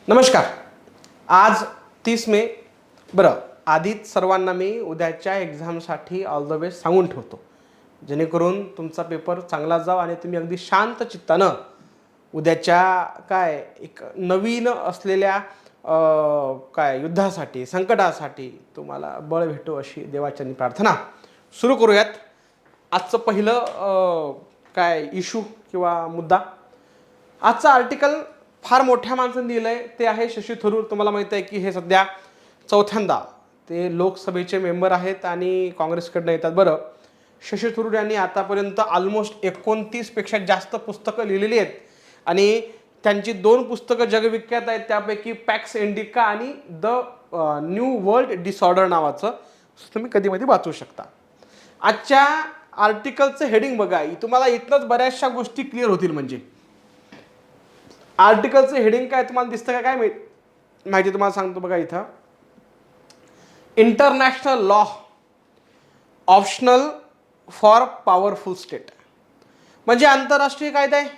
नमस्कार. आज 30 मे. बरं, आधीच सर्वांना मी उद्याच्या एक्झामसाठी ऑल द बेस्ट सांगून ठेवतो, जेणेकरून तुमचा पेपर चांगला जाव आणि तुम्ही अगदी शांत चित्तानं उद्याच्या एक नवीन असलेल्या युद्धासाठी, संकटासाठी तुम्हाला बळ भेटो अशी देवाच्यांनी प्रार्थना. सुरू करूयात. आजचं पहिलं इशू किंवा मुद्दा. आजचं आर्टिकल फार मोठ्या माणसाने दिलं आहे, ते आहे शशी थरूर. तुम्हाला माहीत आहे की हे सध्या चौथ्यांदा ते लोकसभेचे मेंबर आहेत आणि काँग्रेसकडनं येतात. बरं, शशी थरूर यांनी आतापर्यंत ऑलमोस्ट 29पेक्षा जास्त पुस्तकं लिहिलेली आहेत आणि त्यांची 2 पुस्तकं जगविख्यात आहेत. त्यापैकी पॅक्स इंडिका आणि द न्यू वर्ल्ड डिसऑर्डर नावाचं तुम्ही कधी मध्ये वाचू शकता. आजच्या आर्टिकलचं हेडिंग बघा, तुम्हाला इथलंच बऱ्याचशा गोष्टी क्लिअर होतील. म्हणजे आर्टिकलचं हेडिंग काय तुम्हाला दिसतं का काय माहिती तुम्हाला सांगतो बघा. इथं international law optional for powerful state, म्हणजे आंतरराष्ट्रीय कायदा आहे.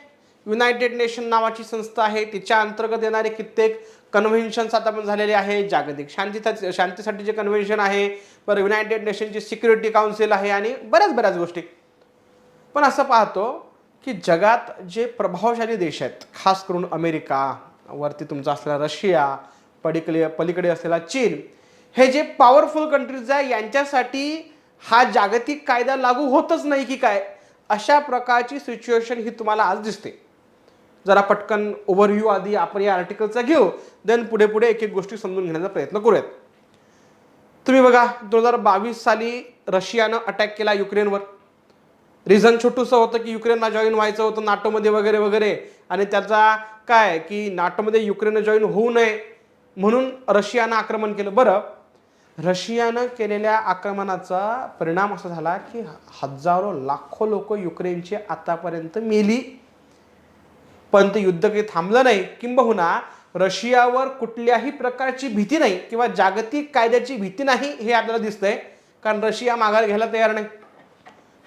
युनायटेड नेशन नावाची संस्था आहे, तिच्या अंतर्गत येणारे कित्येक कन्व्हेन्शन्स आता पण झालेले आहे. जागतिक शांतीसाठी जे कन्व्हेन्शन आहे, बरं युनायटेड नेशनची सिक्युरिटी काउन्सिल आहे आणि बऱ्याच गोष्टी. पण असं पाहतो की जगात जे प्रभावशाली देश आहेत, खास करून अमेरिका, वरती तुमचा असलेला रशिया, पलीकडे असलेला चीन, हे जे पॉवरफुल कंट्रीज आहे यांच्यासाठी हा जागतिक कायदा लागू होतच नाही की काय, अशा प्रकारची सिच्युएशन ही तुम्हाला आज दिसते. जरा पटकन ओव्हरव्ह्यू आधी आपण या आर्टिकलचा घेऊ, देन पुढे एक गोष्टी समजून घेण्याचा प्रयत्न करूयात. तुम्ही बघा, 2022 साली रशियानं अटॅक केला युक्रेनवर. रिझन छोटूसं होतं की युक्रेनला जॉईन व्हायचं होतं नाटोमध्ये वगैरे आणि त्याचा की नाटोमध्ये युक्रेन जॉईन होऊ नये म्हणून रशियानं आक्रमण केलं. बरं, रशियानं केलेल्या आक्रमणाचा परिणाम असा झाला की हजारो लाखो लोक युक्रेनची आतापर्यंत मेली, पण ते युद्ध काही थांबलं नाही. किंबहुना रशियावर कुठल्याही प्रकारची भीती नाही किंवा जागतिक कायद्याची भीती नाही हे आपल्याला दिसतंय, कारण रशिया माघार घ्यायला तयार नाही.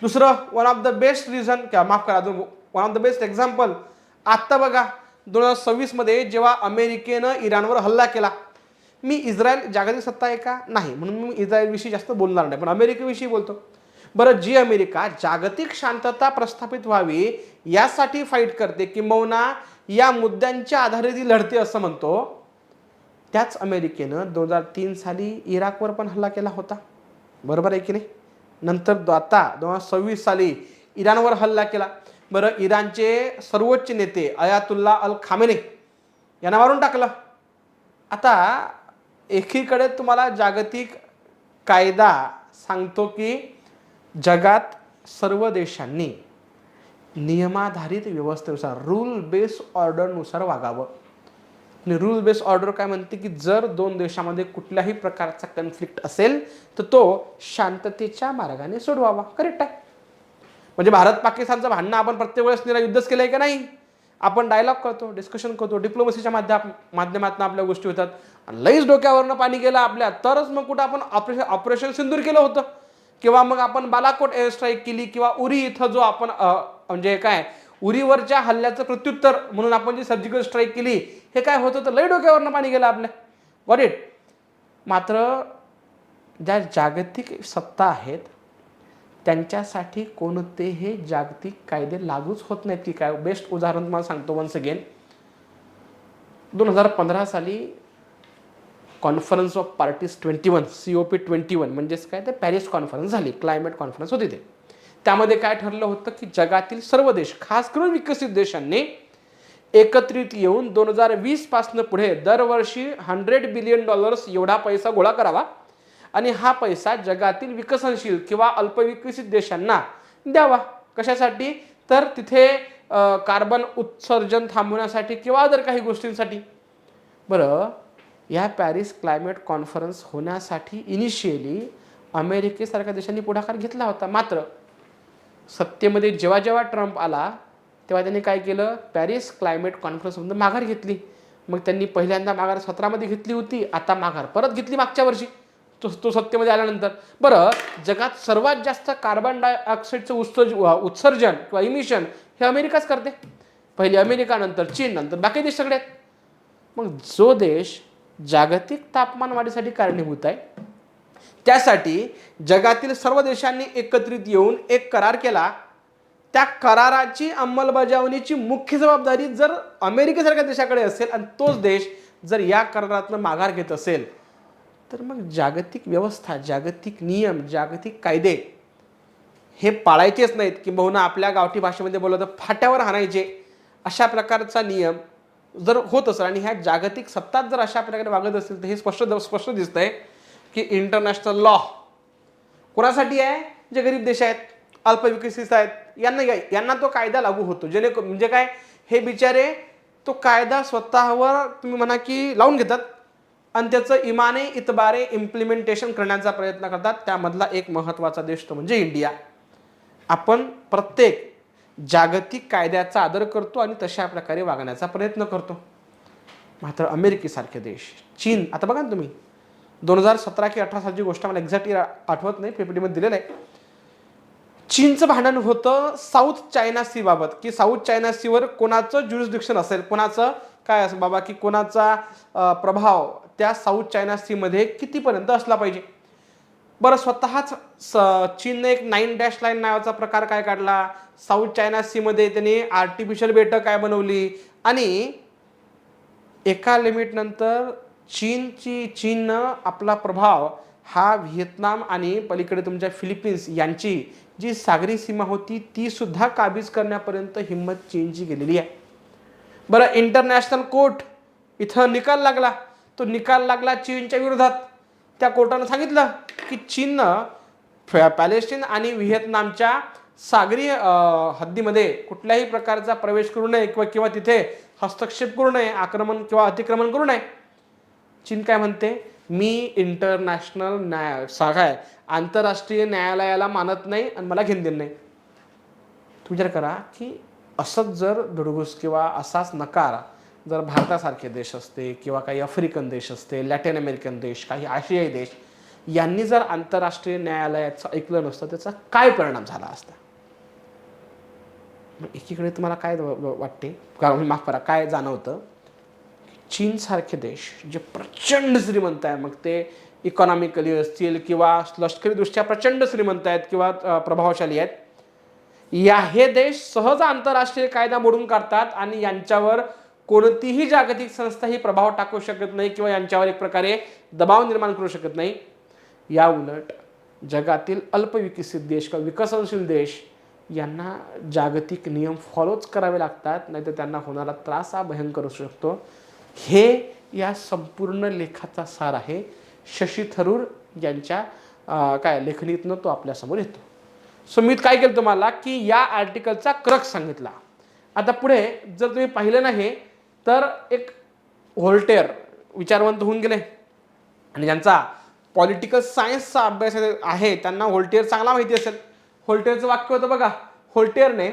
दुसरं one of the best example, आत्ता बघा 2026 मध्ये जेव्हा अमेरिकेनं इराणवर हल्ला केला. मी इस्रायल जागतिक सत्ता आहे का नाही म्हणून मी इस्रायलविषयी जास्त बोलणार नाही, पण अमेरिकेविषयी बोलतो. बरं, जी अमेरिका जागतिक शांतता प्रस्थापित व्हावी यासाठी फाईट करते, किंबहुना या मुद्द्यांच्या आधारे ती लढते असं म्हणतो, त्याच अमेरिकेनं 2003 साली इराकवर पण हल्ला केला होता. बरोबर आहे की नाही? नंतर आता 2026 साली इराणवर हल्ला केला. बरं, इराणचे सर्वोच्च नेते अयातुल्ला अल खामेनी यांना मारून टाकलं. आता एकीकडे तुम्हाला जागतिक कायदा सांगतो की जगात सर्व देशांनी नियमाधारित व्यवस्थेनुसार, रूल बेस्ड ऑर्डरनुसार वागावं. आणि रूल बेस्ड ऑर्डर काय म्हणते की जर 2 देशामध्ये कुठल्याही प्रकारचा कन्फ्लिक्ट असेल तर तो शांततेच्या मार्गाने सोडवावा. करेक्ट आहे. म्हणजे भारत पाकिस्तानचं भांडणं आपण प्रत्येक वेळेस युद्धच केलंय का नाही, आपण डायलॉग करतो, डिस्कशन करतो, डिप्लोमसीच्या माध्यमातून आपल्या गोष्टी होतात. आणि लईच डोक्यावरनं पाणी गेलं आपल्या, तरच मग कुठं आपण ऑपरेशन सिंदूर केलं होतं, किंवा मग आपण बालाकोट एअर स्ट्राईक केली, किंवा उरी इथं जो आपण उरीवरच्या हल्ल्याचं प्रत्युत्तर म्हणून आपण जी सर्जिकल स्ट्राईक केली, हे काय होतं तर लई डोक्यावरनं पाणी गेलं आपल्या. Got it. मात्र ज्या जागतिक सत्ता आहेत त्यांच्यासाठी कोणतेही जागतिक कायदे लागूच होत नाहीत की काय. बेस्ट उदाहरण तुम्हाला सांगतो वन्स अगेन. 2015 साली कॉन्फरन्स ऑफ पार्टीज 21 COP21 म्हणजेच काय ते पॅरिस कॉन्फरन्स झाली, क्लायमेट कॉन्फरन्स होती. त्यामध्ये काय ठरलं होतं की जगातील सर्व देश, खास करून विकसित देशांनी एकत्रित येऊन 2020 पासून पुढे दरवर्षी $100 बिलियन एवढा पैसा गोळा करावा आणि हा पैसा जगातील विकसनशील किंवा अल्पविकसित देशांना द्यावा. कशासाठी तर तिथे कार्बन उत्सर्जन थांबवण्यासाठी किंवा अदर काही गोष्टींसाठी. बरं, या पॅरिस क्लायमेट कॉन्फरन्स होण्यासाठी इनिशियली अमेरिकेसारख्या देशांनी पुढाकार घेतला होता. मात्र सत्तेमध्ये जेव्हा ट्रम्प आला तेव्हा त्यांनी काय केलं, पॅरिस क्लायमेट कॉन्फरन्समधून माघार घेतली. मग त्यांनी पहिल्यांदा माघार 17 मध्ये घेतली होती, आता माघार परत घेतली मागच्या वर्षी तो सत्तेमध्ये आल्यानंतर. बरं, जगात सर्वात जास्त कार्बन डायऑक्साईडचं उत्सर्जन किंवा इमिशन हे अमेरिकाच करते. पहिले अमेरिका, नंतर चीन, नंतर बाकी देश सगळे आहेत. मग जो देश जागतिक तापमान वाढीसाठी कारणीभूत आहे, त्यासाठी जगातील सर्व देशांनी एकत्रित येऊन एक करार केला. त्या कराराची अंमलबजावणीची मुख्य जबाबदारी जर अमेरिकेसारख्या देशाकडे असेल आणि तोच देश जर या करारातून माघार घेत असेल, तर मग जागतिक व्यवस्था, जागतिक नियम, जागतिक कायदे हे पाळायचेच नाहीत, किंबहुना आपल्या गावठी भाषेमध्ये बोललं तर फाट्यावर हाणायचे, अशा प्रकारचा नियम जर होत असेल आणि ह्या जागतिक सत्ताच जर अशा प्रकारे वागत असेल, तर हे स्पष्ट दिसतंय की इंटरनॅशनल लॉ कोणासाठी आहे? जे गरीब देश आहेत, अल्पविकसित आहेत, यांना तो कायदा लागू होतो. म्हणजे काय, हे बिचारे तो कायदा स्वतःवर तुम्ही म्हणा की लावून घेतात आणि त्याचं इमाने इतबारे इम्प्लिमेंटेशन करण्याचा प्रयत्न करतात. त्यामधला एक महत्त्वाचा देश तो म्हणजे इंडिया. आपण प्रत्येक जागतिक कायद्याचा आदर करतो आणि तशा प्रकारे वागण्याचा प्रयत्न करतो. मात्र अमेरिकेसारखे देश, चीन, आता बघा ना तुम्ही 2017 की 18 सालची गोष्ट, मला एक्झॅक्टली आठवत नाही, पीपीटीमध्ये दिलेलं आहे. चीनचं भांडण होतं साऊथ चायना सी बाबत, की साऊथ चायना सीवर कोणाचं ज्युरिस्डिक्शन असेल, कोणाचं काय असेल बाबा, की कोणाचा प्रभाव त्या साऊथ चायना सीमध्ये कितीपर्यंत असला पाहिजे. बरं, स्वतःच चीनने एक 9 डॅश लाईन नावाचा प्रकार काय काढला, साऊथ चायना सीमध्ये त्यांनी आर्टिफिशियल बेटं काय बनवली आणि एका लिमिटनंतर चीननं आपला प्रभाव हा व्हिएतनाम आणि पलीकडे तुमच्या फिलिपिन्स यांची जी सागरी सीमा होती ती सुद्धा काबीज करण्यापर्यंत हिंमत चीनची गेलेली आहे. बरं, इंटरनॅशनल कोर्ट इथं निकाल लागला, तो निकाल लागला चीनच्या विरोधात. त्या कोर्टानं सांगितलं की चीननं पॅलेस्टाईन आणि व्हिएतनामच्या सागरी हद्दीमध्ये कुठल्याही प्रकारचा प्रवेश करू नये किंवा तिथे हस्तक्षेप करू नये, आक्रमण किंवा अतिक्रमण करू नये. चीन काय म्हणते, मी इंटरनॅशनल काय आंतरराष्ट्रीय न्यायालयाला मानत नाही आणि मला घेणं देणं नाही. तुम्ही विचार करा की असंच जर धुडगूस किंवा असाच नकार जर भारतासारखे देश असते किंवा काही आफ्रिकन देश असते, लॅटिन अमेरिकन देश, काही आशियाई देश यांनी जर आंतरराष्ट्रीय न्यायालयाचं ऐकलं नसतं, त्याचा काय परिणाम झाला असता. एकीकडे तुम्हाला काय वाटते, माफ करा, काय जाणवतं, चीनसारखे देश जे प्रचंड श्रीमंत आहे, मग ते इकॉनॉमिकली असतील किंवा लष्करीदृष्ट्या प्रचंड श्रीमंत आहेत किंवा प्रभावशाली आहेत, हे देश सहज आंतरराष्ट्रीय कायदा मोडून काढतात आणि यांच्यावर कोणतीही जागतिक संस्था ही प्रभाव टाकू शकत नाही किंवा यांच्यावर एक प्रकारे दबाव निर्माण करू शकत नाही. या उलट जगातील अल्पविकसित देश किंवा विकसनशील देश यांना जागतिक नियम फॉलोच करावे लागतात, नाहीतर त्यांना होणारा त्रास हा भयंकर असू शकतो. हे या संपूर्ण लेखाचा सार आहे. शशी थरूर यांच्या काय लेखणीतनं तो आपल्यासमोर येतो. सो मी काय केलं तुम्हाला की या आर्टिकलचा क्रक्स सांगितला. आता पुढे जर तुम्ही पाहिलं नाही तर एक व्होल्टेअर विचारवंत होऊन गेले आणि ज्यांचा पॉलिटिकल सायन्सचा अभ्यास आहे त्यांना व्होल्टेअर चांगला माहिती असेल. व्होल्टेअरचं वाक्य होतं बघा, व्होल्टेअरने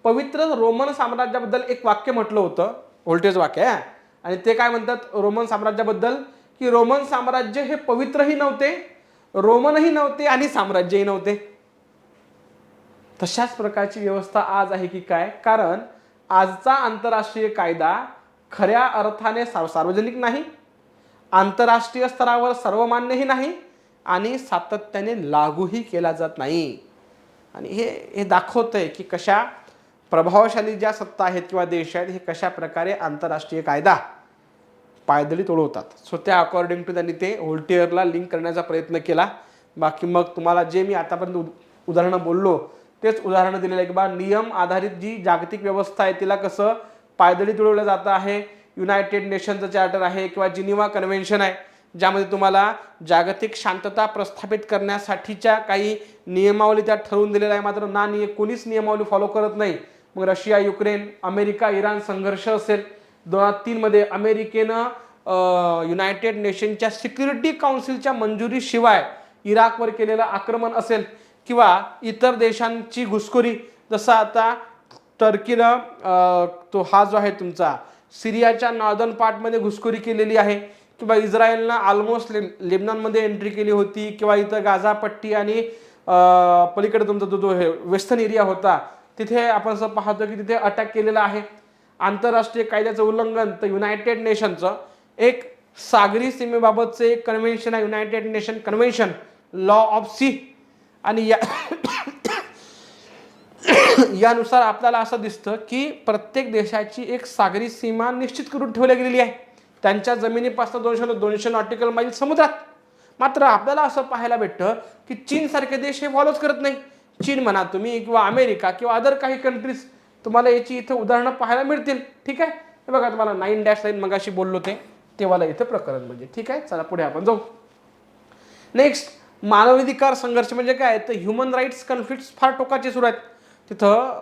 पवित्र रोमन साम्राज्याबद्दल एक वाक्य म्हटलं होतं, व्होल्टेअरचं वाक्य आहे, आणि ते काय म्हणतात रोमन साम्राज्याबद्दल, की रोमन साम्राज्य हे पवित्रही नव्हते, रोमनही नव्हते आणि साम्राज्यही नव्हते. तशाच प्रकारची व्यवस्था आज आहे की काय, कारण आजचा आंतरराष्ट्रीय कायदा खऱ्या अर्थाने सार्वजनिक नाही, आंतरराष्ट्रीय स्तरावर सर्वमान्यही नाही आणि सातत्याने लागूही केला जात नाही. आणि हे दाखवतंय की कशा प्रभावशाली ज्या सत्ता आहेत किंवा देश आहेत हे कशा प्रकारे आंतरराष्ट्रीय कायदा पायदळी तोडवतात. सो त्या अकॉर्डिंग टू त्यांनी ते व्होल्टेअरला लिंक करण्याचा प्रयत्न केला. बाकी मग तुम्हाला जे मी आतापर्यंत उदाहरणं बोललो तेच उदाहरणं दिलेलं आहे की बा नियम आधारित जी जागतिक व्यवस्था आहे तिला कसं पायदळी तुडवलं जातं आहे. युनायटेड नेशनचं चार्टर आहे किंवा जिनिव्हा कन्व्हेन्शन आहे ज्यामध्ये तुम्हाला जागतिक शांतता प्रस्थापित करण्यासाठीच्या काही नियमावली त्यात ठरवून दिलेल्या आहे. मात्र कोणीच नियमावली फॉलो करत नाही. मग रशिया, युक्रेन, अमेरिका, इराण संघर्ष असेल 2003 मध्ये अमेरिकेनं युनायटेड नेशनच्या सिक्युरिटी काउन्सिलच्या मंजुरीशिवाय इराकवर केलेलं आक्रमण असेल किंवा इतर देशांची घुसखोरी, जसं आता टर्कीनं तो हा जो आहे तुमचा सिरियाच्या नॉर्दर्न पार्टमध्ये घुसखोरी केलेली आहे किंवा इस्रायलनं ऑलमोस्ट लेबनॉनमध्ये एंट्री केली होती किंवा इथं गाझा पट्टी आणि पलीकडे तुमचा जो वेस्टर्न एरिया होता तिथे आपण असं पाहतो की तिथे अटॅक केलेला आहे. आंतरराष्ट्रीय कायद्याचं उल्लंघन, तर युनायटेड नेशनचं एक सागरी सीमेबाबतचं एक कन्व्हेन्शन आहे, United Nation convention law of sea. आणि यानुसार आपल्याला असं दिसतं की प्रत्येक देशाची एक सागरी सीमा निश्चित करून ठेवली गेलेली आहे त्यांच्या जमिनीपासून 200 नॉटिकल माईल समुद्रात. मात्र आपल्याला असं पाहायला भेटतं की चीन सारखे देश हे फॉलोच करत नाही. चीन म्हणा तुम्ही किंवा अमेरिका किंवा अदर काही कंट्रीज, तुम्हाला याची इथं उदाहरणं पाहायला मिळतील. ठीक आहे, हे बघा तुम्हाला 9-9 मगाशी बोललो ते वाला इथं प्रकरण म्हणजे. ठीक आहे, चला पुढे आपण जाऊ. नेक्स्ट, मानवाधिकार संघर्ष म्हणजे काय, तर ह्युमन राईट्स कॉन्फ्लिक्ट फार टोकाचे सुरू आहेत. तिथं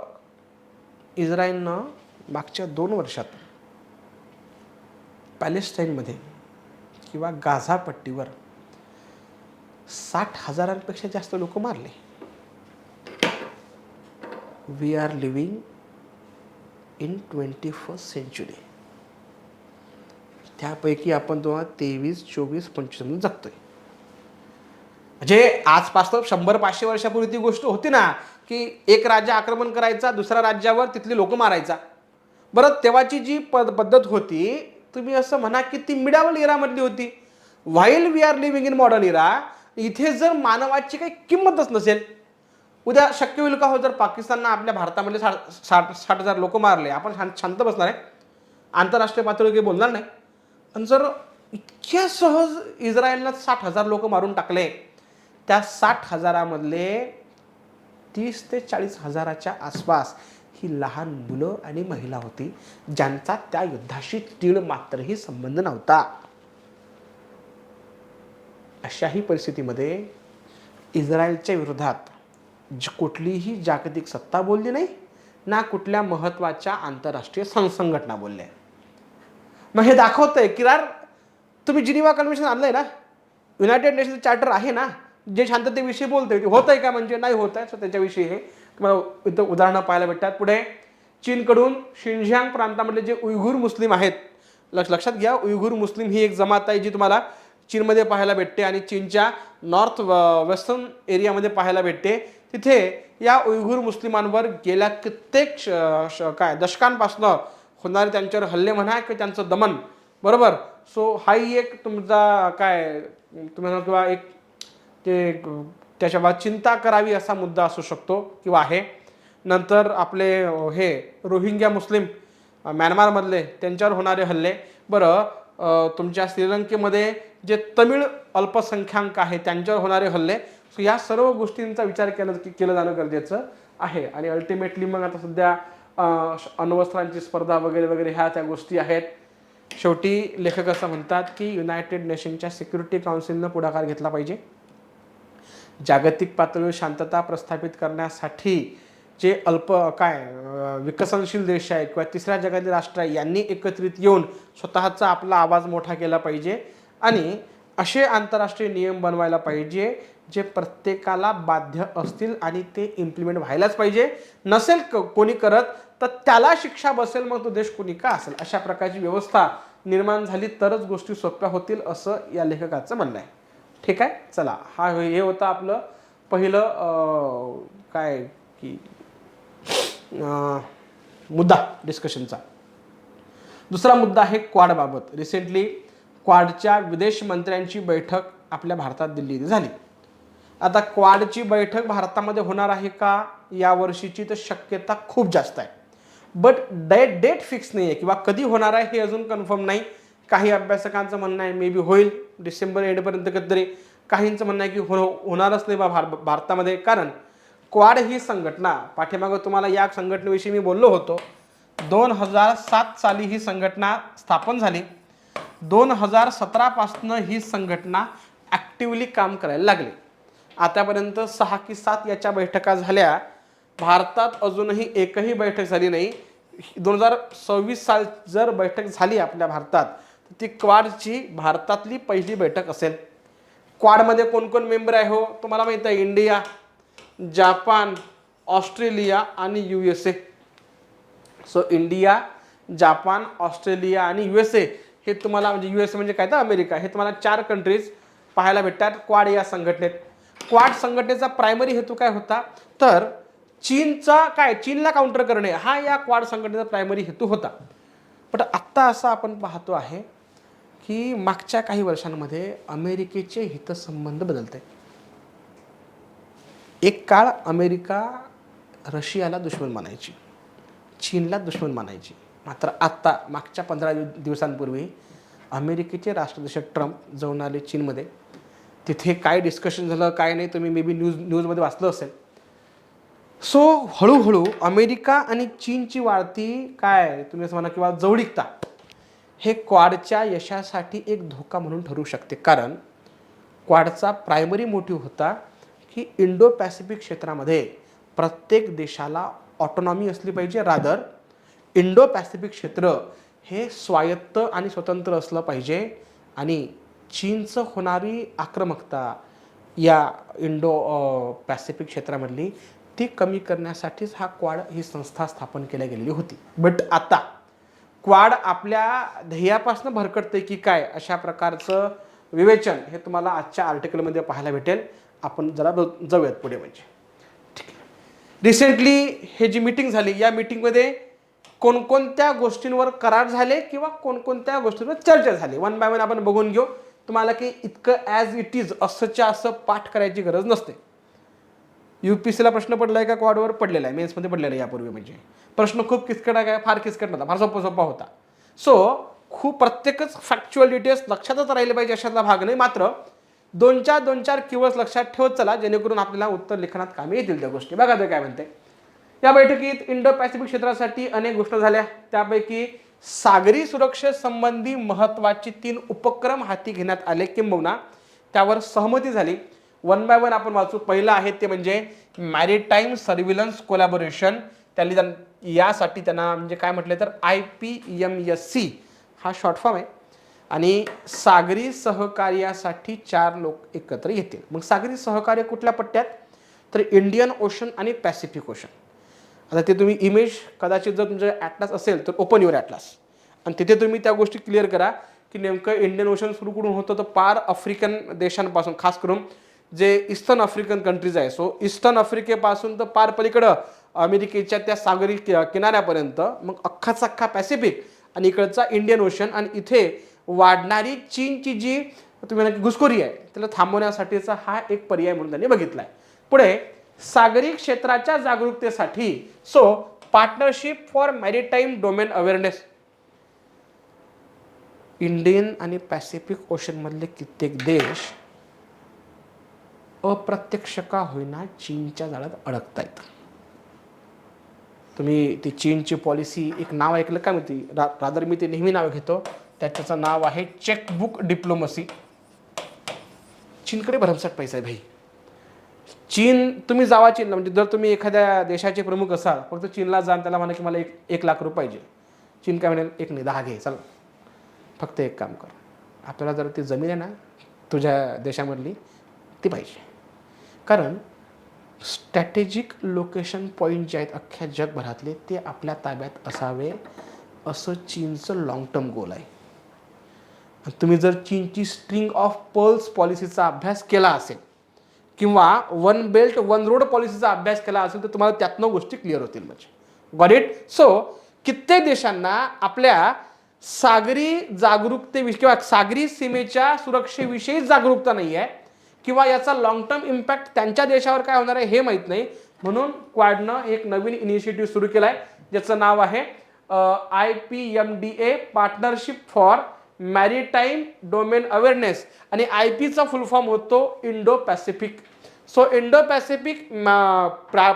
इस्रायलनं मागच्या 2 वर्षात पॅलेस्टाईनमध्ये किंवा गाझा पट्टीवर 60,000पेक्षा जास्त लोक मारले. We are living in 21st century. त्यापैकी आपण 23, 24, 25 जगतोय. म्हणजे आजपासून 100-500 वर्षापूर्वी ती गोष्ट होती ना, की एक राज्य आक्रमण करायचा, दुसऱ्या राज्यावर तिथली लोक मारायचा. बरं, तेव्हाची जी पद्धत होती, तुम्ही असं म्हणा की ती मिडावल इरामधली होती. While we are living in modern era, इथे जर मानवाची काही किंमतच नसेल, उद्या शक्य होईल का हो जर पाकिस्ताननं आपल्या भारतामधले 60,000 लोक मारले, आपण शांत बसणार आहे, आंतरराष्ट्रीय पातळीवर काही बोलणार नाही. आणि जर इतक्या सहज इस्रायलनं 60,000 लोक मारून टाकले, त्या 60,000मधले 30 ते 40,000च्या आसपास ही लहान मुलं आणि महिला होती, ज्यांचा त्या युद्धाशी तीळ मात्रही संबंध नव्हता. अशाही परिस्थितीमध्ये इस्रायलच्या विरोधात कुठलीही जागतिक सत्ता बोलली नाही ना कुठल्या महत्त्वाच्या आंतरराष्ट्रीय संघटना बोलल्या. मग हे दाखवतंय की यार तुम्ही जिनिव्हा कन्व्हेन्शन आणलंय ना, युनायटेड नेशनचं चार्टर आहे ना, जे शांततेविषयी बोलतंय ते होत आहे का, म्हणजे नाही होत आहे. सो त्याच्याविषयी हे तुम्हाला इथं उदाहरणं पाहायला भेटतात. पुढे चीनकडून शिंजियांग प्रांतामधले जे उयघुर मुस्लिम आहेत, लक्षात घ्या, उयघुर मुस्लिम ही एक जमात आहे जी तुम्हाला चीनमध्ये पाहायला भेटते आणि चीनच्या नॉर्थ वेस्टर्न एरियामध्ये पाहायला भेटते. तिथे या उयघुर मुस्लिमांवर गेल्या कित्येक दशकांपासून होणारे त्यांच्यावर हल्ले म्हणा किंवा त्यांचं दमन, बरोबर. सो हाही एक तुमचा तुम्हाला किंवा एक ते त्याच्याबाबत चिंता करावी असा मुद्दा असू शकतो किंवा आहे. नंतर आपले हे रोहिंग्या मुस्लिम म्यानमारमधले त्यांच्यावर होणारे हल्ले. बरं, तुमच्या श्रीलंकेमध्ये जे तमिळ अल्पसंख्याक आहे त्यांच्यावर होणारे हल्ले. सो या सर्व गोष्टींचा विचार केलं जाणं गरजेचं आहे. आणि अल्टिमेटली मग आता सध्या अण्वस्त्रांची स्पर्धा वगैरे वगैरे ह्या त्या गोष्टी आहेत. शेवटी लेखक असं म्हणतात की युनायटेड नेशनच्या सिक्युरिटी काउन्सिलनं पुढाकार घेतला पाहिजे. जागतिक पातळीवर शांतता प्रस्थापित करण्यासाठी जे विकसनशील देश आहेत किंवा तिसऱ्या जगातील राष्ट्र आहे यांनी एकत्रित येऊन स्वतःचा आपला आवाज मोठा केला पाहिजे आणि असे आंतरराष्ट्रीय नियम बनवायला पाहिजे जे प्रत्येकाला बाध्य असतील आणि ते इम्प्लिमेंट व्हायलाच पाहिजे. नसेल कोणी करत तर त्याला शिक्षा बसेल, मग तो देश कोणी का असेल. अशा प्रकारची व्यवस्था निर्माण झाली तरच गोष्टी सोप्या होतील असं या लेखकाचं म्हणणं आहे. ठीक आहे, चला हे होतं आपलं पहिलं मुद्दा डिस्कशनचा. दुसरा मुद्दा आहे क्वाडबाबत. रिसेंटली क्वाडच्या विदेश मंत्र्यांची बैठक आपल्या भारतात दिल्ली इथे झाली. आता क्वाडची बैठक भारतामध्ये होणार आहे का या वर्षीची, तर शक्यता खूप जास्त आहे. बट डेट फिक्स नाही आहे किंवा कधी होणार आहे हे अजून कन्फर्म नाही. काही अभ्यासकांचं म्हणणं आहे मे बी होईल डिसेंबर एंडपर्यंत कधीतरी. काहींचं म्हणणं आहे की होणारच नाही भारतामध्ये. कारण क्वाड ही संघटना, पाठीमागं तुम्हाला या संघटनेविषयी मी बोललो होतो, 2007 साली ही संघटना स्थापन झाली. 2017 ही संघटना ॲक्टिव्हली काम करायला लागली. आतापर्यंत 6 की 7 याच्या बैठका झाल्या. भारतात अजूनही एकही बैठक झाली नाही. 2026 साल जर बैठक झाली आपल्या भारतात तर ती क्वाडची भारतातली पहिली बैठक असेल. क्वाडमध्ये कोण कोण मेंबर आहे हो तुम्हाला माहिती आहे, इंडिया, जापान, ऑस्ट्रेलिया आणि USA. So India, Japan, Australia आणि USA हे तुम्हाला, म्हणजे USA म्हणजे काय तर अमेरिका, हे तुम्हाला 4 कंट्रीज पाहायला भेटतात क्वाड या संघटनेत. क्वाड संघटनेचा प्रायमरी हेतू काय होता, तर चीनचा काय, चीनला काउंटर करणे हा या क्वाड संघटनेचा प्रायमरी हेतू होता. पण आत्ता असं आपण पाहतो आहे की मागच्या काही वर्षांमध्ये अमेरिकेचे हितसंबंध बदलत आहेत. एक काळ अमेरिका रशियाला दुश्मन मानायची, चीनला दुश्मन मानायची. मात्र आत्ता मागच्या 15 दिवसांपूर्वी अमेरिकेचे राष्ट्राध्यक्ष ट्रम्प जाऊन आले चीनमध्ये. तिथे काय डिस्कशन झालं काय नाही तुम्ही मे बी न्यूजमध्ये वाचलं असेल. सो हळूहळू अमेरिका आणि चीनची वाढती काय तुम्ही असं म्हणा किंवा जवळीकता हे क्वाडच्या यशासाठी एक धोका म्हणून ठरू शकते. कारण क्वाडचा प्रायमरी मोटिव्ह होता की इंडो पॅसिफिक क्षेत्रामध्ये प्रत्येक देशाला ऑटोनॉमी असली पाहिजे, रादर इंडो पॅसिफिक क्षेत्र हे स्वायत्त आणि स्वतंत्र असलं पाहिजे. आणि चीनचं होणारी आक्रमकता या इंडो पॅसिफिक क्षेत्रामधली ती कमी करण्यासाठीच हा क्वाड ही संस्था स्थापन केली गेलेली होती. बट आता क्वाड आपल्या ध्येयापासून भरकटते की काय, अशा प्रकारचं विवेचन हे तुम्हाला आजच्या आर्टिकलमध्ये पाहायला भेटेल. आपण जरा जाऊयात पुढे. म्हणजे ठीक आहे, रिसेंटली हे जी मीटिंग झाली या मीटिंगमध्ये कोणकोणत्या गोष्टींवर करार झाले किंवा कोणकोणत्या गोष्टींवर चर्चा झाली वन बाय वन आपण बघून घेऊ. तुम्हाला की इतकं ॲज इट इज असंच्या असं पाठ करायची गरज नसते. UPSCला प्रश्न पडला आहे का क्वाडवर? पडलेला आहे, मेन्समध्ये पडलेला आहे यापूर्वी. म्हणजे प्रश्न खूप किचकट आहे, फार किचकट नव्हता, फार सोपा होता. सो खूप प्रत्येकच फॅक्च्युअल डिटेल्स लक्षातच राहिले पाहिजे अशातला भाग नाही. मात्र दोन चार कीवर्ड्स लक्षात ठेवत चला जेणेकरून आपल्याला उत्तर लेखनात कामी येतील त्या गोष्टी. बघा ते काय म्हणते. या बैठकीत इंडो पॅसिफिक क्षेत्रासाठी अनेक गोष्टी झाल्या. त्यापैकी सागरी सुरक्षेसंबंधी महत्त्वाचे 3 उपक्रम हाती घेण्यात आले किंबहुना त्यावर सहमती झाली. वन बाय वन आपण वाचू. पहिलं आहे ते म्हणजे मॅरिटाईम सर्व्हिलन्स कोलॅबोरेशन. यासाठी त्यांना म्हणजे काय म्हटलं तर IPMSC हा शॉर्ट फॉर्म आहे. आणि सागरी सहकार्यासाठी 4 लोक एकत्र येतील. मग सागरी सहकार्य कुठल्या पट्ट्यात? तर इंडियन ओशन आणि पॅसिफिक ओशन. आता ते तुम्ही इमेज कदाचित जर तुमचं ॲटलास असेल तर ओपन युअर ॲटलास आणि तिथे तुम्ही त्या गोष्टी क्लिअर करा की नेमकं इंडियन ओशन सुरू कुठून होतं तर पार आफ्रिकन देशांपासून, खास करून जे ईस्टर्न आफ्रिकन कंट्रीज आहे. सो ईस्टर्न आफ्रिकेपासून तर पार पलीकडं अमेरिकेच्या त्या सागरी किनाऱ्यापर्यंत, मग अख्खा पॅसिफिक आणि इकडचा इंडियन ओशन. आणि इथे वाढणारी चीनची जी तुम्ही म्हणा घुसखोरी आहे त्याला थांबवण्यासाठीचा हा एक पर्याय म्हणून त्यांनी बघितला आहे. पुढे सागरी क्षेत्राच्या जागरूकतेसाठी partnership for maritime domain awareness. Indian आणि पॅसिफिक ओशनमधले कित्येक देश अप्रत्यक्ष का होईना चीनच्या जाळ्यात अडकतायत. तुम्ही ती चीनची पॉलिसी एक नाव ऐकलं का? मी रादर मी ते नेहमी नाव घेतो. त्याचं नाव आहे चेकबुक डिप्लोमसी. चीनकडे भरमसाठ पैसा आहे भाई. चीन तुम्ही जावा चीनला, म्हणजे जर तुम्ही एखाद्या देशाचे प्रमुख असाल फक्त चीनला जाण त्याला म्हणा की मला 1 लाख रुपये पाहिजे. चीन काय म्हणेल 1 नाही 10 घे, चल फक्त एक काम कर, आपल्याला जर ती जमीन आहे ना तुझ्या देशामधली ती पाहिजे. कारण स्ट्रॅटेजिक लोकेशन पॉईंट जे आहेत अख्ख्या जगभरातले ते आपल्या ताब्यात असावे असं चीनचं लॉंग टर्म गोल आहे. तुम्ही जर चीनची स्ट्रिंग ऑफ पर्ल्स पॉलिसीचा अभ्यास केला असेल किंवा 1 बेल्ट 1 रोड पॉलिसीचा अभ्यास केला असेल तर तुम्हाला त्यातनं गोष्टी क्लिअर होतील. म्हणजे गॉट इट. सो कित्येक देशांना आपल्या सागरी जागरूकतेविषयी किंवा सागरी सीमेच्या सुरक्षेविषयी जागरूकता नाही आहे किंवा याचा लॉंग टर्म इम्पॅक्ट त्यांच्या देशावर काय होणार आहे हे माहीत नाही. म्हणून क्वाडनं एक नवीन इनिशिएटिव्ह सुरू केला आहे ज्याचं नाव आहे IPMDA partnership for maritime domain awareness. आणि IPचा फुल फॉर्म होतो Indo Pacific. So Indo Pacific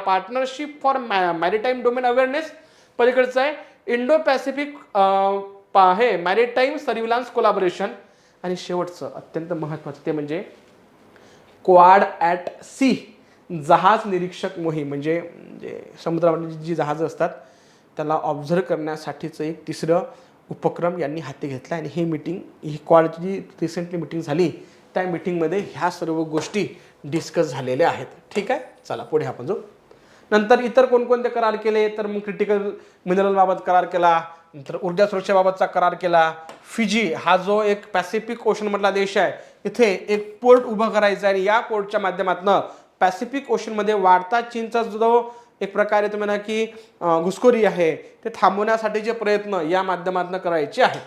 partnership for maritime domain awareness. पलीकडचं आहे इंडो पॅसिफिक हे मॅरिटाईम सर्व्हिलन्स कोलॅबोरेशन. आणि शेवटचं अत्यंत महत्त्वाचं ते म्हणजे क्वाड ॲट सी जहाज निरीक्षक मोहीम. म्हणजे समुद्रामध्ये जी जहाजं असतात त्याला ऑब्झर्व करण्यासाठीचं एक 3रं उपक्रम यांनी हाती घेतला. आणि ही क्वाडची जी रिसेंटली मिटिंग झाली त्या मिटिंगमध्ये ह्या सर्व गोष्टी डिस्कस झालेल्या आहेत. ठीक आहे, चला पुढे आपण जाऊ. नंतर इतर कोणकोणते करार केले तर मग क्रिटिकल मिनरलबाबत करार केला, नंतर ऊर्जा सुरक्षेबाबतचा करार केला. फिजी हा जो एक पॅसिफिक ओशनमधला देश आहे इथे एक पोर्ट उभं करायचं आहे आणि या पोर्टच्या माध्यमातून पॅसिफिक ओशनमध्ये वाढता चीनचा जो एक प्रकारे तुम्ही म्हणा की घुसखोरी आहे ते थांबवण्यासाठीचे प्रयत्न या माध्यमातून करायचे आहेत,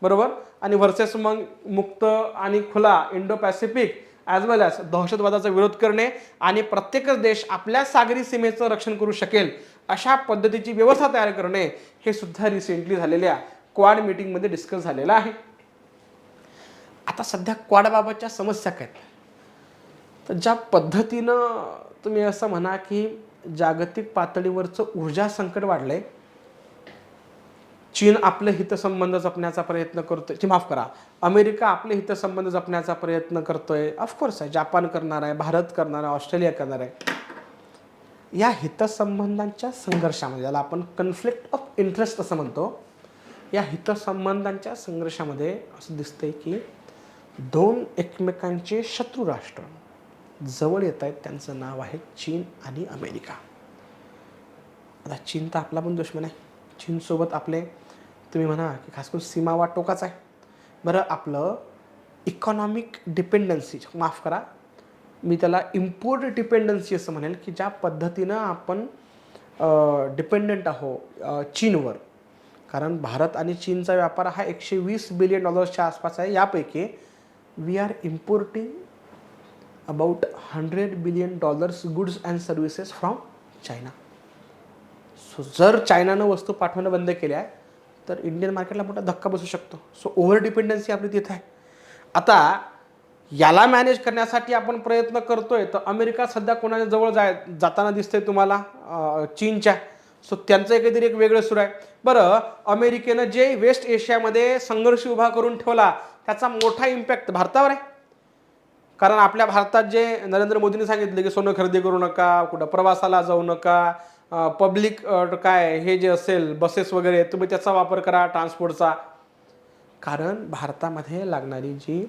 बरोबर. आणि व्हर्सेस मग मुक्त आणि खुला इंडो पॅसिफिक ॲज वेल ॲज दहशतवादाचा विरोध करणे आणि प्रत्येकच देश आपल्या सागरी सीमेचं रक्षण करू शकेल अशा पद्धतीची व्यवस्था तयार करणे हे सुद्धा रिसेंटली झालेल्या क्वाड मीटिंगमध्ये डिस्कस झालेलं आहे. आता सध्या क्वाडबाबतच्या समस्या काय आहेत, तर ज्या पद्धतीनं तुम्ही असं म्हणा की जागतिक पातळीवरचं ऊर्जा संकट वाढलंय, चीन आपले हितसंबंध जपण्याचा प्रयत्न करतोय, माफ करा, अमेरिका आपले हितसंबंध जपण्याचा प्रयत्न करतोय, ऑफकोर्स आहे, जापान करणार आहे, भारत करणार आहे, ऑस्ट्रेलिया करणार आहे. या हितसंबंधांच्या संघर्षामध्ये, ज्याला आपण कन्फ्लिक्ट ऑफ इंटरेस्ट असं म्हणतो, या हितसंबंधांच्या संघर्षामध्ये असं दिसतंय की दोन एकमेकांचे शत्रू राष्ट्र जवळ येत आहेत. त्यांचं नाव आहे चीन आणि अमेरिका. आता चीन तर आपला पण दुश्मन आहे. चीनसोबत आपले तुम्ही म्हणा की खास करून सीमावाद टोकाचा आहे. बरं, आपलं इकॉनॉमिक डिपेंडन्सी, माफ करा, मी त्याला इम्पोर्ट डिपेंडन्सी असं म्हणेल, की ज्या पद्धतीनं आपण डिपेंडंट आहोत चीनवर, कारण भारत आणि चीनचा व्यापार हा $120 बिलियन आसपास आहे. यापैकी we are importing about $100 billion goods and services from China. So जर चायनानं वस्तू पाठवणं बंद केल्या आहे तर इंडियन मार्केटला मोठा धक्का बसू शकतो. सो ओव्हर डिपेंडन्सी आपली तिथं आहे. आता याला मॅनेज करण्यासाठी आपण प्रयत्न करतोय, तर अमेरिका सध्या कोणाच्या जवळ जाताना दिसतंय तुम्हाला, चीनच्या. सो त्यांचं काहीतरी एक वेगळं सुरू आहे. बरं, अमेरिकेनं जे वेस्ट एशियामध्ये संघर्ष उभा करून ठेवला त्याचा मोठा इम्पॅक्ट भारतावर आहे. कारण आपल्या भारतात जे नरेंद्र मोदींनी सांगितलं की सोनं खरेदी करू नका, कुठं प्रवासाला जाऊ नका, पब्लिक काय हे जे असेल बसेस वगैरे तुम्ही त्याचा वापर करा ट्रान्सपोर्टचा. कारण भारतामध्ये लागणारी जी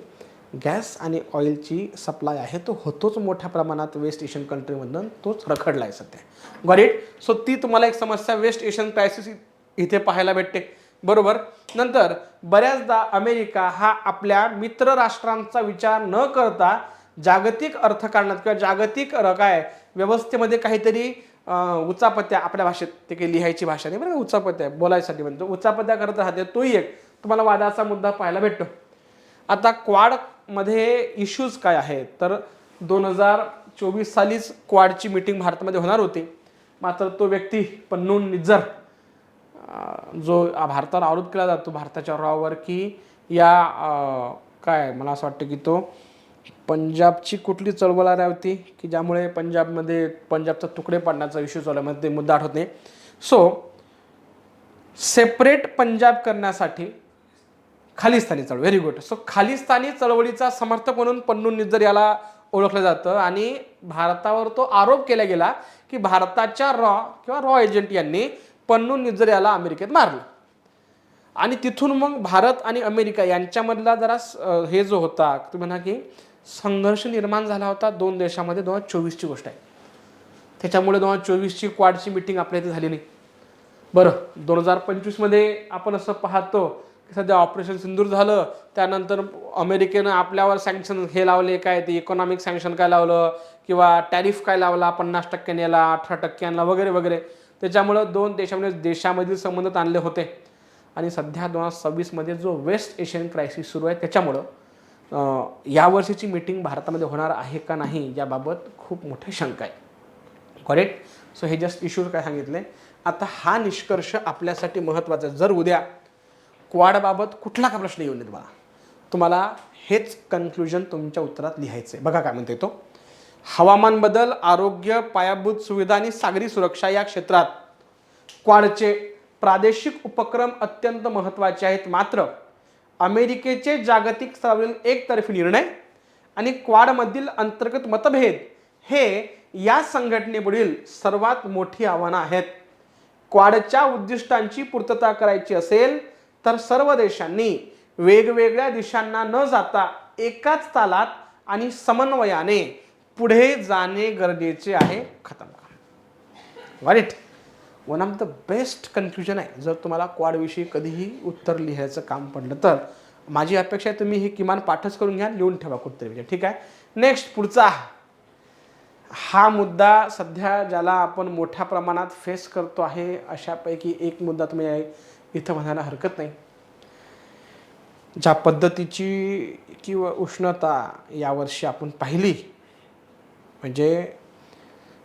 गॅस आणि ऑइलची सप्लाय आहे तो होतोच मोठ्या प्रमाणात वेस्ट एशियन कंट्रीमधून, तोच रखडला आहे सध्या. Got it. सो ती तुम्हाला एक समस्या वेस्ट एशियन क्रायसिस इथे पाहायला भेटते, बरोबर. नंतर बऱ्याचदा अमेरिका हा आपल्या मित्र राष्ट्रांचा विचार न करता जागतिक अर्थकारणात किंवा जागतिक काय व्यवस्थेमध्ये काहीतरी उचापत्या, आपल्या भाषेत ते काही लिहायची भाषा नाही बरं का, उचापत्या बोलायसाठी म्हणतो, उचापत्या करत राहते. तोही एक तुम्हाला वादाचा मुद्दा पाहायला भेटतो. आता क्वाडमध्ये इश्यूज काय आहेत, तर 2024 सालीच क्वाडची मीटिंग भारतामध्ये होणार होती. मात्र तो व्यक्ती पन्नून निज्जर, जो भारतावर आरोप केला जातो भारताच्या रावावर की या काय मला असं वाटतं की तो पंजाबची कुठली चळवळ आली होती की ज्यामुळे पंजाबचा तुकडे पाडण्याचा इश्यू चालू आहे, ते मुद्दा आठवत नाही. सो सेपरेट पंजाब करण्यासाठी खालिस्तानी चळवळ, व्हेरी गुड. सो खालिस्तानी चळवळीचा समर्थक म्हणून पन्नून निज्जर याला ओळखलं जातं आणि भारतावर तो आरोप केला गेला की भारताच्या रॉ एजंट यांनी पन्नून निज्जर याला अमेरिकेत मारलं. आणि तिथून मग भारत आणि अमेरिका यांच्यामधला जरा हे जो होता तुम्ही म्हणा की संघर्ष निर्माण झाला होता दोन देशामध्ये. 2024ची गोष्ट आहे. त्याच्यामुळे 2024ची क्वाडची मीटिंग आपल्या इथे झाली नाही. बरं, 2025मध्ये आपण असं पाहतो की सध्या ऑपरेशन सिंदूर झालं, त्यानंतर अमेरिकेनं आपल्यावर सँक्शन हे लावले, काय ते इकॉनॉमिक सँक्शन काय लावलं किंवा टॅरिफ काय लावला 50% याला 18% वगैरे वगैरे. त्याच्यामुळं दोन देशामधील संबंध आणले होते. आणि सध्या 2026मध्ये जो वेस्ट एशियन क्रायसिस सुरू आहे त्याच्यामुळं यावर्षीची मीटिंग भारतामध्ये होणार आहे का नाही याबाबत खूप मोठी शंका आहे. करेक्ट. सो हे जस्ट इश्यूज काय सांगितले. आता हा निष्कर्ष आपल्यासाठी महत्त्वाचा. जर उद्या क्वाडबाबत कुठला का प्रश्न येऊन येईल तुम्हाला हेच कन्क्लुजन तुमच्या उत्तरात लिहायचं आहे. बघा काय म्हणते तो. हवामान बदल, आरोग्य, पायाभूत सुविधा आणि सागरी सुरक्षा या क्षेत्रात क्वाडचे प्रादेशिक उपक्रम अत्यंत महत्त्वाचे आहेत. मात्र अमेरिकेचे जागतिक स्तरावरील एकतर्फी निर्णय आणि क्वाडमधील अंतर्गत मतभेद हे या संघटनेपुढील सर्वात मोठी आव्हानं आहेत. क्वाडच्या उद्दिष्टांची पूर्तता करायची असेल तर सर्व देशांनी वेगवेगळ्या दिशांना न जाता एकाच तालात आणि समन्वयाने पुढे जाणे गरजेचे आहे. खतम. वाईट. One of the best confusion आहे. जर तुम्हाला क्वाडविषयी कधीही उत्तर लिहायचं काम पडलं तर माझी अपेक्षा आहे तुम्ही हे किमान पाठच करून घ्या, लिहून ठेवा कुठतरी. ठीक आहे. नेक्स्ट पुढचा हा मुद्दा सध्या ज्याला आपण मोठ्या प्रमाणात फेस करतो आहे अशापैकी एक मुद्दा तुम्ही इथं म्हणायला हरकत नाही. ज्या पद्धतीची किंवा उष्णता यावर्षी आपण पाहिली, म्हणजे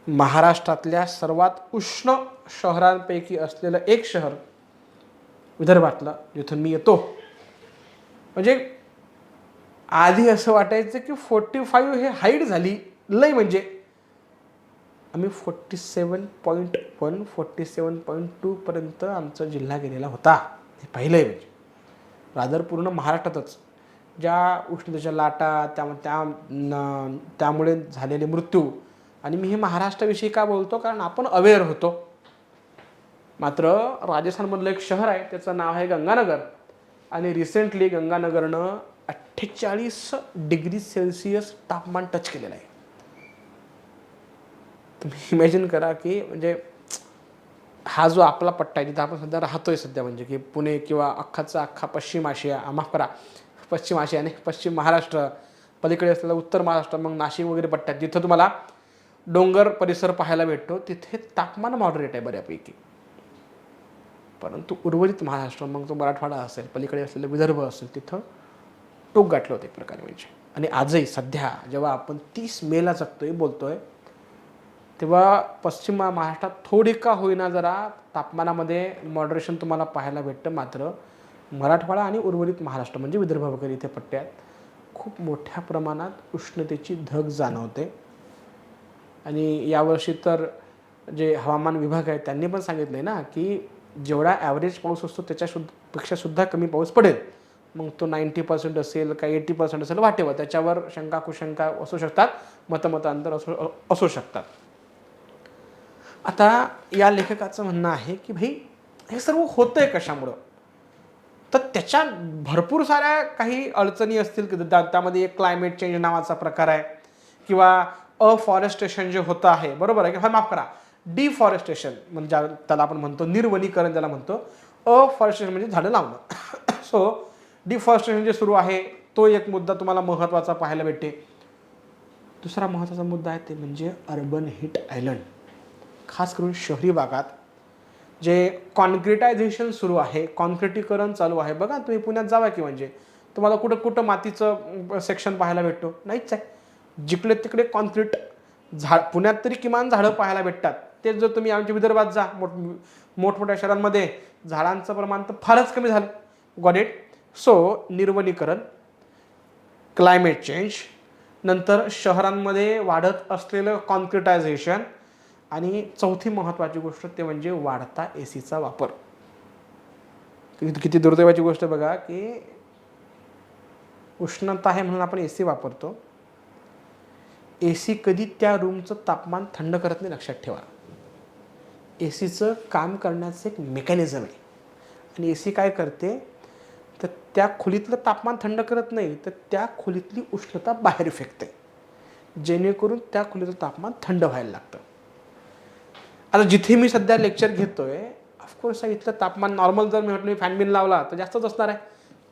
महाराष्ट्रातल्या सर्वात उष्ण शहरांपैकी असलेलं एक शहर विदर्भातलं जिथून मी येतो, म्हणजे आधी असं वाटायचं की 45 हे हाईट झाली लय, म्हणजे आम्ही 47.1 47.2 पर्यंत आमचा जिल्हा गेलेला होता. हे पहिलं आहे. म्हणजे रादर पूर्ण महाराष्ट्रातच ज्या उष्णतेच्या लाटा त्यामुळे झालेले मृत्यू. आणि मी हे महाराष्ट्राविषयी का बोलतो, कारण आपण अवेअर होतो. मात्र राजस्थानमधलं एक शहर आहे, त्याचं नाव आहे गंगानगर. आणि रिसेंटली गंगानगरनं 48 डिग्री सेल्सिअस तापमान टच केलेलं आहे. तुम्ही इमॅजिन करा की म्हणजे हा जो आपला पट्टा आहे जिथं आपण सध्या राहतोय सध्या, म्हणजे की पुणे किंवा अख्खा पश्चिम आशिया, माफ करा पश्चिम आशिया आणि पश्चिम महाराष्ट्र, पलीकडे असलेला उत्तर महाराष्ट्र, मग नाशिक वगैरे पट्ट्यात जिथं तुम्हाला डोंगर परिसर पाहायला भेटतो, तिथे तापमान मॉडरेट आहे बऱ्यापैकी. परंतु उर्वरित महाराष्ट्र, मग तो मराठवाडा असेल, पलीकडे असलेलं विदर्भ असेल, तिथं टोक गाठलं होतं एक प्रकारे म्हणजे. आणि आजही सध्या जेव्हा आपण 30 मेला जगतोय बोलतोय, तेव्हा पश्चिम महाराष्ट्रात थोडी का होईना जरा तापमानामध्ये मॉडरेशन तुम्हाला पाहायला भेटतं. मात्र मराठवाडा आणि उर्वरित महाराष्ट्र म्हणजे विदर्भ वगैरे इथे पट्ट्यात खूप मोठ्या प्रमाणात उष्णतेची धग जाणवते. आणि यावर्षी तर जे हवामान विभाग आहे त्यांनी पण सांगितलं आहे ना की जेवढा ॲव्हरेज पाऊस असतो त्याच्यापेक्षा सुद्धा कमी पाऊस पडेल. मग तो 90% असेल का 80% असेल, वाटेवर, त्याच्यावर शंका कुशंका असू शकतात, मतमतांतर असू शकतात. आता या लेखकाचं म्हणणं आहे की भाई हे सर्व होतंय कशामुळं, तर त्याच्या भरपूर साऱ्या काही अडचणी असतील की त्यामध्ये एक क्लायमेट चेंज नावाचा प्रकार आहे, किंवा अफॉरेस्टेशन जे होतं आहे, बरोबर आहे की, माफ करा, डिफॉरेस्टेशन म्हणजे त्याला आपण म्हणतो निर्वनीकरण ज्याला म्हणतो. अफॉरेस्टेशन म्हणजे झाडं लावणं. सो डिफॉरेस्टेशन जे सुरू आहे तो एक मुद्दा तुम्हाला महत्त्वाचा पाहायला भेटते. दुसरा महत्त्वाचा मुद्दा आहे ते म्हणजे अर्बन हीट आयलंड. खास करून शहरी भागात जे कॉन्क्रिटायझेशन सुरू आहे, कॉन्क्रिटीकरण चालू आहे. बघा तुम्ही पुण्यात जावा की म्हणजे तुम्हाला कुठं कुठं मातीचं सेक्शन पाहायला भेटतो, नाहीच आहे. जिकडे तिकडे कॉन्क्रीट. पुण्यात तरी किमान झाडं पाहायला भेटतात. तेच जर तुम्ही आमच्या विदर्भात जा, मोठमोठ्या शहरांमध्ये झाडांचं प्रमाण तर फारच कमी झालं. Got it. सो निर्वनीकरण, क्लायमेट चेंज, नंतर शहरांमध्ये वाढत असलेलं कॉन्क्रिटायझेशन, आणि चौथी महत्त्वाची गोष्ट ते म्हणजे वाढता एसीचा वापर. किती दुर्दैवाची गोष्ट बघा की उष्णता आहे म्हणून आपण एसी वापरतो. एसी कधी त्या रूमचं तापमान थंड करत नाही, लक्षात ठेवा. एसीचं काम करण्याचं एक मेकॅनिझम आहे. आणि एसी काय करते, तर त्या खोलीतलं तापमान थंड करत नाही, तर त्या खोलीतली उष्णता बाहेर फेकते, जेणेकरून त्या खोलीतलं तापमान थंड व्हायला लागतं. आता जिथे मी सध्या लेक्चर घेतोय, ऑफकोर्स इथलं तापमान नॉर्मल जर मी म्हटलं फॅन बिन लावला तर जास्तच असणार आहे,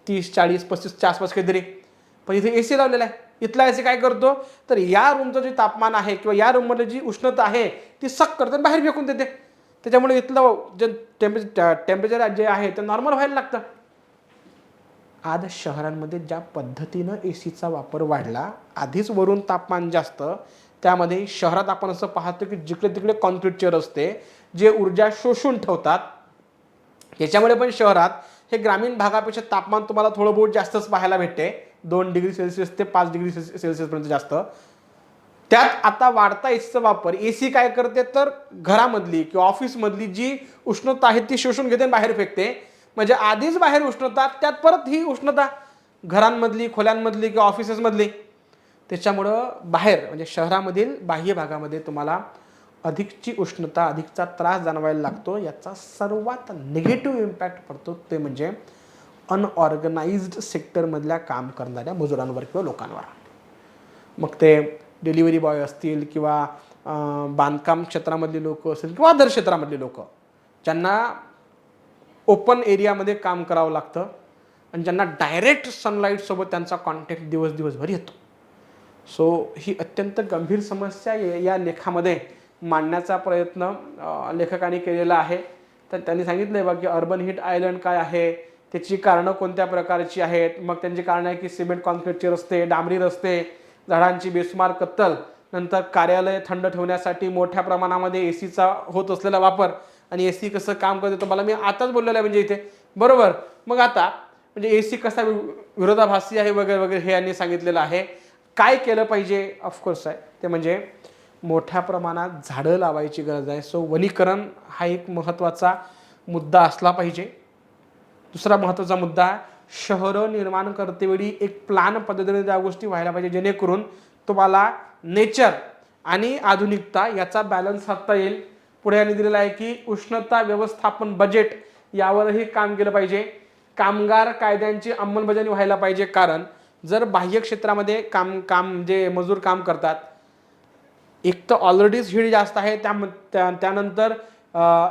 30 40 35च्या आसपास काहीतरी. पण इथे एसी लावलेला आहे. इथला एसी काय करतो, तर या रूमचं जे तापमान आहे किंवा या रूममध्ये जी उष्णता आहे ती सक करते बाहेर फेकून देते. त्याच्यामुळे इथलं जे टेम्परेचर जे आहे ते नॉर्मल व्हायला लागतं. आज शहरांमध्ये ज्या पद्धतीनं एसीचा वापर वाढला, आधीच वरून तापमान जास्त, त्यामध्ये शहरात आपण असं पाहतो की जिकडे तिकडे कॉन्क्रीटचे रस्ते जे ऊर्जा शोषून ठेवतात. याच्यामुळे पण शहरात हे ग्रामीण भागापेक्षा तापमान तुम्हाला थोडं बहुत जास्तच पाहायला भेटते, 2 डिग्री सेल्सिअस ते 5 डिग्री सेल्सिअसपर्यंत जास्त. त्यात आता वाढता एसीचा वापर, एसी काय करते तर घरामधली किंवा ऑफिसमधली जी उष्णता आहे ती शोषून घेते, बाहेर फेकते. म्हणजे आधीच बाहेर उष्णता, त्यात परत ही उष्णता घरांमधली, खोल्यांमधली किंवा ऑफिसेसमधली. त्याच्यामुळं बाहेर म्हणजे शहरामधील बाह्य भागामध्ये तुम्हाला अधिकची उष्णता, अधिकचा त्रास जाणवायला लागतो. याचा सर्वात निगेटिव्ह इम्पॅक्ट पडतो ते म्हणजे अनऑर्गनाइज्ड सेक्टरमधल्या काम करणाऱ्या मजुरांवर किंवा लोकांवर. मग ते डिलिव्हरी बॉय असतील किंवा बांधकाम क्षेत्रामधली लोक असतील किंवा अदर क्षेत्रामधली लोक, ज्यांना ओपन एरियामध्ये काम करावं लागतं आणि ज्यांना डायरेक्ट सनलाईटसोबत त्यांचा कॉन्टॅक्ट दिवसभर येतो. सो ही अत्यंत गंभीर समस्या या लेखामध्ये मांडण्याचा प्रयत्न लेखकांनी केलेला आहे. तर त्यांनी सांगितलं आहे बघा की अर्बन हीट आयलंड काय आहे, त्याची कारणं कोणत्या प्रकारची आहेत. मग त्यांची कारणं आहे की सिमेंट कॉन्क्रीटचे रस्ते, डांबरी रस्ते, झाडांची बेसुमार कत्तल, नंतर कार्यालय थंड ठेवण्यासाठी मोठ्या प्रमाणामध्ये एसीचा होत असलेला वापर, आणि एसी कसं काम करते तुम्हाला मी आताच बोललेलं आहे म्हणजे इथे, बरोबर. मग आता म्हणजे एसी कसा विरोधाभासी आहे वगैरे वगैरे हे यांनी सांगितलेलं आहे. काय केलं पाहिजे ऑफकोर्स आहे ते म्हणजे मोठ्या प्रमाणात झाडं लावायची गरज आहे. सो वनीकरण हा एक महत्त्वाचा मुद्दा असला पाहिजे. दुसरा महत्त्वाचा मुद्दा, शहरं निर्माण करतेवेळी एक प्लॅन पद्धतीने त्या गोष्टी व्हायला पाहिजे जेणेकरून तुम्हाला नेचर आणि आधुनिकता याचा बॅलन्स साधता येईल. पुढे यांनी दिलेलं आहे की उष्णता व्यवस्थापन बजेट यावरही काम केलं पाहिजे. कामगार कायद्यांची अंमलबजावणी व्हायला पाहिजे, कारण जर बाह्य क्षेत्रामध्ये काम जे मजूर काम करतात, एक तर ऑलरेडीच हीट जास्त आहे, त्यानंतर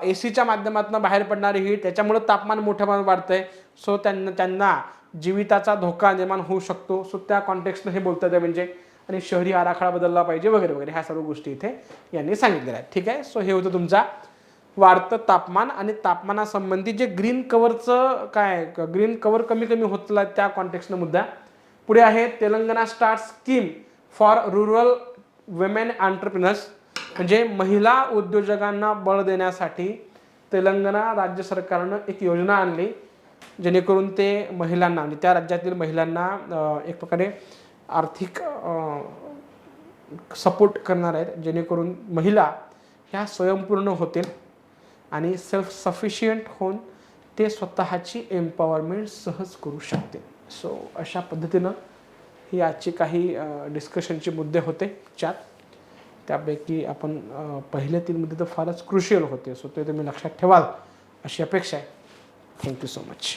एसीच्या माध्यमातून बाहेर पडणारी हीट, त्याच्यामुळे तापमान मोठ्या प्रमाणात वाढतंय. सो त्यांना जीविताचा धोका निर्माण होऊ शकतो. सो त्या कॉन्टेक्स्टनं हे बोलतात आहे म्हणजे, आणि शहरी आराखडा बदलला पाहिजे वगैरे वगैरे ह्या सर्व गोष्टी इथे यांनी सांगितलेल्या आहेत. ठीक आहे. सो हे होतं तुमचा वाढतं तापमान आणि तापमानासंबंधी जे ग्रीन कव्हरचं काय, ग्रीन कव्हर कमी कमी होत चालला त्या कॉन्टेक्स्टनं मुद्दा. पुढे आहे Telangana start scheme for rural women entrepreneurs, म्हणजे महिला उद्योजकांना बळ देण्यासाठी तेलंगणा राज्य सरकारनं एक योजना आणली जेणेकरून ते महिलांना म्हणजे त्या राज्यातील महिलांना एक प्रकारे आर्थिक सपोर्ट करणार आहेत, जेणेकरून महिला ह्या स्वयंपूर्ण होतील आणि सेल्फ सफिशियंट होऊन ते स्वतःची एम्पॉवरमेंट सहज करू शकतील. सो अशा पद्धतीनं ही आजची काही डिस्कशनचे मुद्दे होते 4. त्यापैकी आपण पहिले 3 मुद्दे तर फारच क्रुशियल होते. सो ते तुम्ही लक्षात ठेवाल अशी अपेक्षा आहे. Thank you so much.